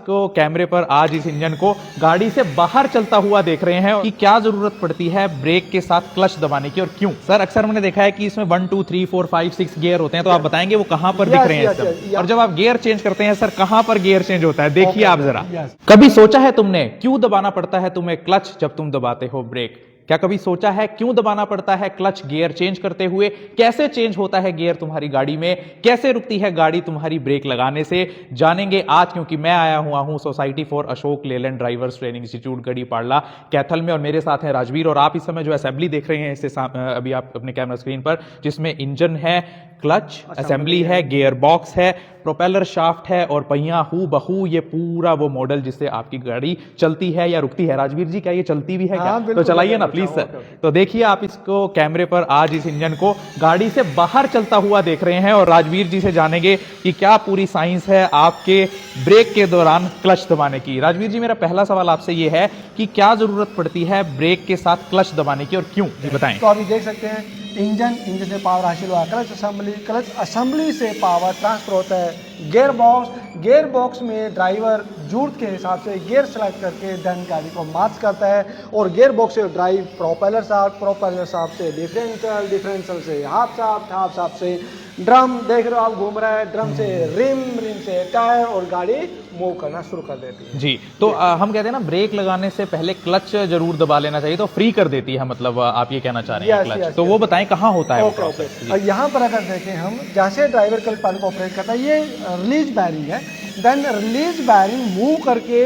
इसको कैमरे पर आज इस इंजन को गाड़ी से बाहर चलता हुआ देख रहे हैं कि क्या जरूरत पड़ती है ब्रेक के साथ क्लच दबाने की और क्यों। सर अक्सर मैंने देखा है कि इसमें 1 2 3 4 5 6 गियर होते हैं, तो आप बताएंगे वो कहां पर दिख रहे हैं इस समय? और जब आप गियर चेंज करते हैं सर, कहां पर गियर चेंज होता है, देखिए आप जरा। कभी सोचा है तुमने क्यों दबाना पड़ता है तुम्हें क्लच जब तुम दबाते हो ब्रेक? क्या कभी सोचा है क्यों दबाना पड़ता है क्लच गियर चेंज करते हुए? कैसे चेंज होता है गियर तुम्हारी गाड़ी में? कैसे रुकती है गाड़ी तुम्हारी ब्रेक लगाने से? जानेंगे आज, क्योंकि मैं आया हुआ हूं society for Ashok Leyland drivers training institute Garhi Padla Kaithal में, और मेरे साथ हैं राजवीर। और आप इस समय जो असेंबली देख रहे हैं इससे अभी आप अपने कैमरा स्क्रीन पर, जिसमें इंजन है, क्लच असेंबली है, गियर बॉक्स है, प्रोपेलर शाफ्ट है और पहिया हू बहू ये पूरा वो मॉडल जिससे आपकी गाड़ी चलती है या रुकती है। राजवीर जी, क्या ये चलती भी है क्या? तो चलाइए ना प्लीज सर। तो देखिए आप इसको कैमरे पर आज इस इंजन को गाड़ी से बाहर चलता हुआ देख रहे हैं, और राजवीर जी से जानेंगे कि क्या पूरी साइंस है आपके ब्रेक के दौरान क्लच दबाने की। राजवीर जी, मेरा पहला सवाल आपसे ये है कि क्या जरूरत पड़ती है ब्रेक के साथ क्लच दबाने की और क्यों, जी बताएं। तो अभी देख सकते हैं इंजन से पावर हासिल हुआ, क्लच असेंबली से पावर ट्रांसफर होता है गियर बॉक्स में ड्राइवर जरूरत के हिसाब से गियर सेलेक्ट करके देन गाड़ी को मार्च करता है, और गियर बॉक्स से ड्राइव प्रोपेलर शाफ्ट से डिफरेंशियल से हाफ शाफ्ट से ड्रम, देख रहे हो आप घूम रहा है, ड्रम से रिम से टायर, और गाड़ी मूव करना शुरू कर देती है। जी, तो हम कहते हैं ना ब्रेक लगाने से पहले क्लच जरूर दबा लेना चाहिए, तो फ्री कर देती है, मतलब आप ये कहना चाह रहे हैं क्लच। तो वो बताएं कहाँ होता है वो प्रोसेस। यहाँ पर अगर देखें हम, जैसे ड्राइवर क्लच पैडल को ऑपरेट करता है, ये रिलीज बैरिंग है, देन रिलीज बैरिंग मूव करके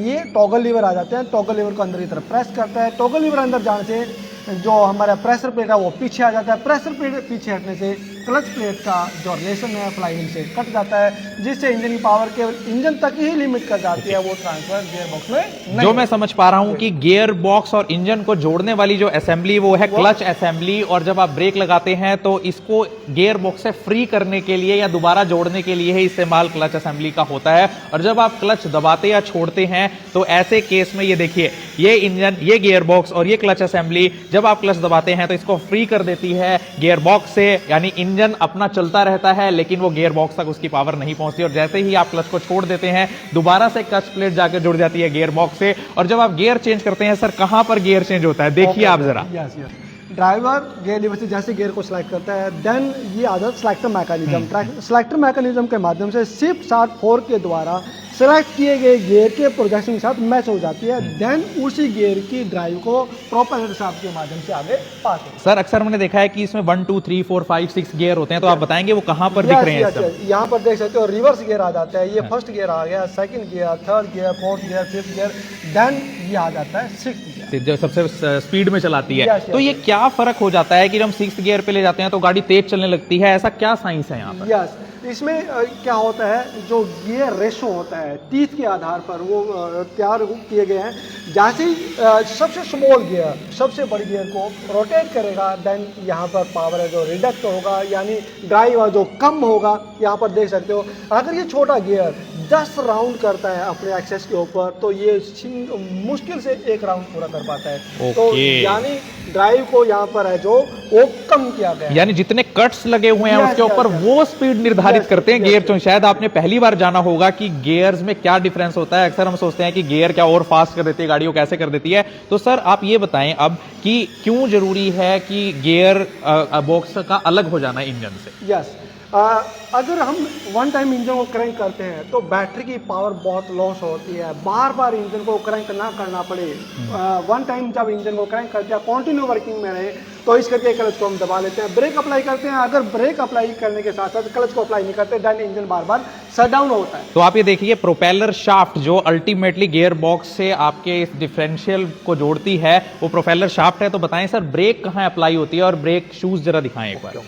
ये टॉगल लीवर आ जाते हैं, टॉगल लीवर को अंदर की तरफ प्रेस करता है, टॉगल लीवर अंदर जाने से जो हमारा प्रेशर प्लेट है वो पीछे आ जाता है, प्रेशर प्लेट पीछे हटने से क्लच प्लेट का जो रिलेशन है फ्लाईव्हील से कट जाता है, जिससे इंजन की पावर केवल इंजन तक ही लिमिट कर जाती है, वो ट्रांसफर गियर बॉक्स में नहीं। जो मैं समझ पा रहा हूं कि गियर बॉक्स और इंजन को जोड़ने वाली जो असेंबली वो है क्लच असेंबली, और जब आप ब्रेक लगाते हैं तो इसको गियर बॉक्स से फ्री करने के लिए या दोबारा जोड़ने के लिए ही इस्तेमाल क्लच असेंबली का होता है। और जब आप क्लच दबाते या छोड़ते हैं तो ऐसे केस में ये देखिए, ये इंजन, ये गियर बॉक्स और ये क्लच असेंबली जब आप क्लच दबाते हैं तो इसको फ्री कर देती है गियर बॉक्स से, यानी इंजन अपना चलता रहता है लेकिन वो गियर बॉक्स तक उसकी पावर नहीं पहुंचती, और जैसे ही आप क्लच को छोड़ देते हैं दोबारा से क्लच प्लेट जाकर जुड़ जाती है गियर बॉक्स से। और जब आप गियर चेंज करते हैं सर, कहां पर गियर चेंज होता है, देखिए आप जरा। ड्राइवर गियर लीवर से जैसे गियर को सिलेक्ट करता है, देन ये आता है सिलेक्टर मैकेनिज्म के माध्यम से शिफ्ट स्टार्ट 4 के द्वारा सेलेक्ट किए गए गियर के प्रोजेक्शन के साथ मैच हो जाती है, देन उसी गियर की ड्राइव को प्रोपेलर शाफ्ट के माध्यम से आगे पास होता है। सर अक्सर मैंने देखा है कि इसमें 1 2 3 4 5 6 गियर होते हैं, तो आप बताएंगे वो कहां पर दिख रहे हैं? यहाँ पर देख सकते हो रिवर्स गियर आ जाता है, ये फर्स्ट गियर आ गया, second gear, third gear, fourth gear, fifth gear, then ये आ जाता है सिक्स्थ गियर, जो सबसे स्पीड में चलाती है। तो ये क्या फर्क हो जाता है कि जब हम 6th गियर पे ले जाते हैं तो गाड़ी तेज चलने लगती है, ऐसा क्या साइंस है यहाँ पर? इसमें क्या होता है, जो गियर रेशो होता है टीथ के आधार पर वो तैयार किए गए हैं। जैसे ही सबसे स्मॉल गियर सबसे बड़ी गियर को रोटेट करेगा, देन यहाँ पर पावर है जो रिडक्ट होगा, यानी ड्राइव जो कम होगा। यहाँ पर देख सकते हो, अगर ये छोटा गियर 10 राउंड करता है अपने एक्सेस के ऊपर, तो ये मुश्किल से 1 राउंड पूरा कर पाता है। तो यानी ड्राइव को यहाँ पर है जो वो कम किया गया है, यानी जितने कट्स लगे हुए हैं उसके ऊपर वो स्पीड निर्धारित करते हैं गियर। तो शायद आपने पहली बार जाना होगा कि गियर्स में क्या डिफरेंस होता है। अक्सर हम सोचते हैं कि गियर क्या और फास्ट कर देती है गाड़ी को, कैसे कर देती है। तो सर आप ये बताएं अब कि क्यों जरूरी है कि गियर बॉक्स का अलग हो जाना इंजन से? यस, अगर हम वन टाइम इंजन को क्रैंक करते हैं तो बैटरी की पावर बहुत लॉस होती है, बार बार इंजन को क्रैंक ना करना पड़े। वन टाइम जब इंजन को क्रैंक करते हैं, कंटिन्यू वर्किंग में रहे, तो इस करके क्लच को हम दबा लेते हैं, ब्रेक अप्लाई करते हैं। अगर ब्रेक अप्लाई करने के साथ साथ क्लच को अप्लाई नहीं करते, देन इंजन बार बार शट डाउन होता है। तो आप ये देखिए, प्रोपेलर शाफ्ट जो अल्टीमेटली गियर बॉक्स से आपके इस डिफरेंशियल को जोड़ती है वो प्रोपेलर शाफ्ट है। तो बताएं सर, ब्रेक कहाँ अप्लाई होती है और ब्रेक शूज जरा दिखाएं एक बार।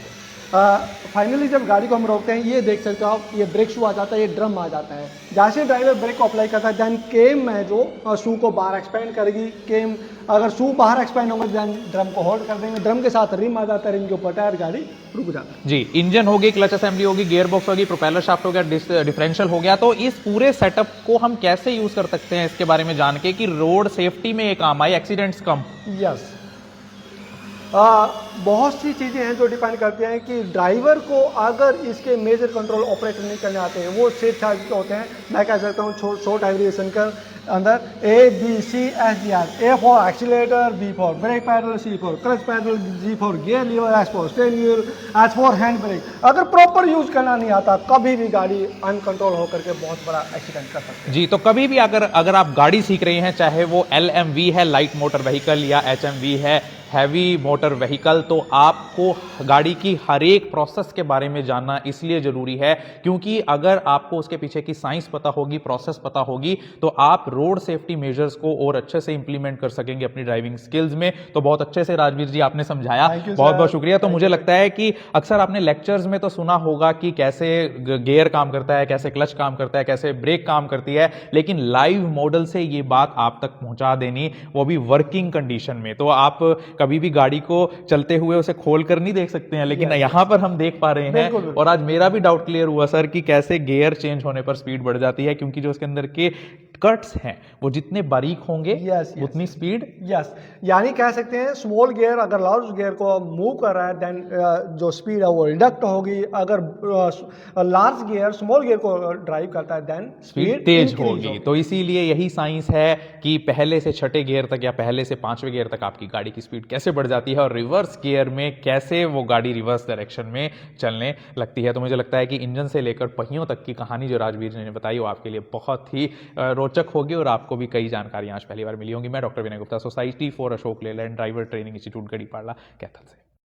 फाइनली जब गाड़ी को हम रोकते हैं, ये देख सकते हो आप, ये ब्रेक शू आ जाता है, ये ड्रम आ जाता है। जैसे ड्राइवर ब्रेक को अप्लाई करता है, देन केम है जो शू को बाहर एक्सपेंड करेगी। केम अगर शू बाहर एक्सपेंड होगा, देन ड्रम को होल्ड कर देंगे, ड्रम के साथ रिम आ जाता है, रिम के ऊपर टायर, गाड़ी रुक जाता है। जी, इंजन होगी, क्लच असेंबली होगी, गियर बॉक्स होगी, प्रोपेलर शाफ्ट हो गया, डिफरेंशियल हो गया। तो इस पूरे सेटअप को हम कैसे यूज कर सकते हैं, इसके बारे में जान के कि रोड सेफ्टी में ये काम आए, एक्सीडेंट्स कम। यस, बहुत सी चीज़ें हैं जो डिपेंड करती हैं कि ड्राइवर को अगर इसके मेजर कंट्रोल ऑपरेट नहीं करने आते हैं, वो सिर्फ होते हैं। मैं कह सकता हूँ शॉर्ट एग्रीगेशन के अंदर ABCSDR, A for accelerator, B for brake pedal, C for clutch pedal, G for gear lever, S for steering wheel, H for hand brake. अगर प्रॉपर यूज करना नहीं आता, कभी भी गाड़ी अनकंट्रोल होकर के बहुत बड़ा एक्सीडेंट कर सकते हैं। जी, तो कभी भी अगर आप गाड़ी सीख रहे हैं, चाहे वो LMV है लाइट मोटर व्हीकल या HMV है हैवी मोटर व्हीकल, तो आपको गाड़ी की हर एक प्रोसेस के बारे में जानना इसलिए जरूरी है क्योंकि अगर आपको उसके पीछे की साइंस पता होगी, प्रोसेस पता होगी, तो आप रोड सेफ्टी मेजर्स को और अच्छे से इंप्लीमेंट कर सकेंगे अपनी ड्राइविंग स्किल्स में। तो बहुत अच्छे से राजवीर जी आपने समझाया, बहुत बहुत शुक्रिया। तो मुझे लगता है कि अक्सर आपने लेक्चर्स में तो सुना होगा कि कैसे गियर काम करता है, कैसे क्लच काम करता है, कैसे ब्रेक काम करती है, लेकिन लाइव मॉडल से ये बात आप तक पहुंचा देनी, वो भी वर्किंग कंडीशन में। तो आप कभी भी गाड़ी को चलते हुए उसे खोल कर नहीं देख सकते हैं, लेकिन यहां पर हम देख पा रहे हैं। और आज मेरा भी डाउट क्लियर हुआ सर कि कैसे गियर चेंज होने पर स्पीड बढ़ जाती है, क्योंकि जो उसके अंदर के कट्स हैं वो जितने बारीक होंगे उतनी स्पीड। यानी कह सकते हैं स्मॉल गियर अगर लार्ज गियर को मूव कर रहा है देन जो स्पीड है वो रिडक्ट होगी। अगर लार्ज गियर स्मॉल गियर को ड्राइव करता है देन स्पीड तेज होगी। तो इसीलिए यही साइंस है कि पहले से छठे गियर तक या पहले से पांचवें गियर तक आपकी गाड़ी की स्पीड कैसे बढ़ जाती है और रिवर्स गियर में कैसे वो गाड़ी रिवर्स डायरेक्शन में चलने लगती है। तो मुझे लगता है कि इंजन से लेकर पहियों तक की कहानी जो राजवीर जी ने बताई वो आपके लिए बहुत ही रोचक होगी और आपको भी कई जानकारियां आज पहली बार मिली होंगी। मैं doctor Vinay Gupta, society for Ashok Leyland driver training institute Garhipada Kaithal से।